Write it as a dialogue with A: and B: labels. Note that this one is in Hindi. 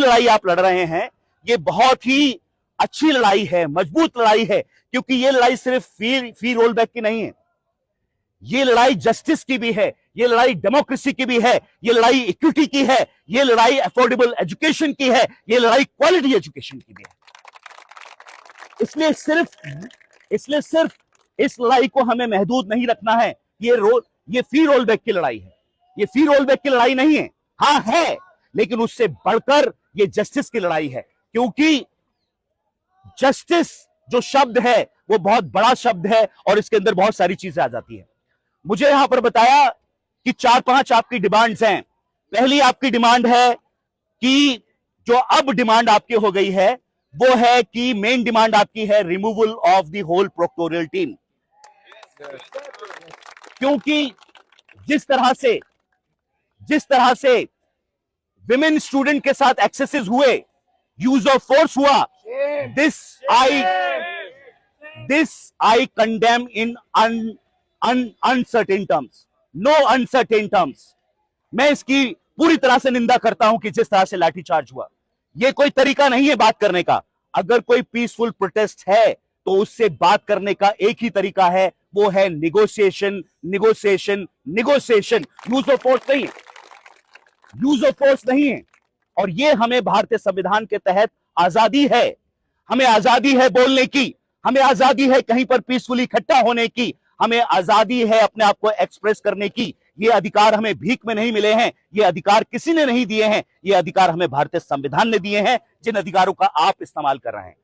A: लड़ाई आप लड़ रहे हैं, ये बहुत ही अच्छी लड़ाई है, मजबूत लड़ाई है, क्योंकि ये लड़ाई सिर्फ फी रोल बैक की नहीं है, ये लड़ाई जस्टिस की भी है, ये लड़ाई डेमोक्रेसी की भी है, ये लड़ाई इक्विटी की है, ये लड़ाई अफोर्डेबल एजुकेशन की है, ये लड़ाई क्वालिटी एजुकेशन की भी है। इसलिए सिर्फ इस लड़ाई को हमें महदूद नहीं रखना है। ये फी रोल बैक की लड़ाई है, ये फी रोल बैक की लड़ाई नहीं है। हाँ है, लेकिन उससे बढ़कर ये जस्टिस की लड़ाई है, क्योंकि जस्टिस जो शब्द है वो बहुत बड़ा शब्द है और इसके अंदर बहुत सारी चीजें आ जाती है। मुझे यहां पर बताया कि 4-5 आपकी डिमांड्स हैं। पहली आपकी डिमांड है कि जो अब डिमांड आपकी हो गई है वो है कि मेन डिमांड आपकी है removal of the whole proctorial team, क्योंकि जिस तरह से विमेन स्टूडेंट के साथ एक्सेसेस हुए, यूज ऑफ फोर्स हुआ, this I condemn in uncertain terms, no uncertain terms. मैं इसकी पूरी तरह से निंदा करता हूं कि जिस तरह से लाठीचार्ज हुआ, यह कोई तरीका नहीं है बात करने का। अगर कोई पीसफुल प्रोटेस्ट है तो उससे बात करने का एक ही तरीका है, वो है negotiation, negotiation, negotiation. Use of force नहीं है, यूज ऑफ फोर्स नहीं है। और ये हमें भारतीय संविधान के तहत आजादी है, हमें आजादी है बोलने की, हमें आजादी है कहीं पर पीसफुली इकट्ठा होने की, हमें आजादी है अपने आप को एक्सप्रेस करने की। ये अधिकार हमें भीख में नहीं मिले हैं, ये अधिकार किसी ने नहीं दिए हैं, ये अधिकार हमें भारतीय संविधान ने दिए हैं, जिन अधिकारों का आप इस्तेमाल कर रहे हैं।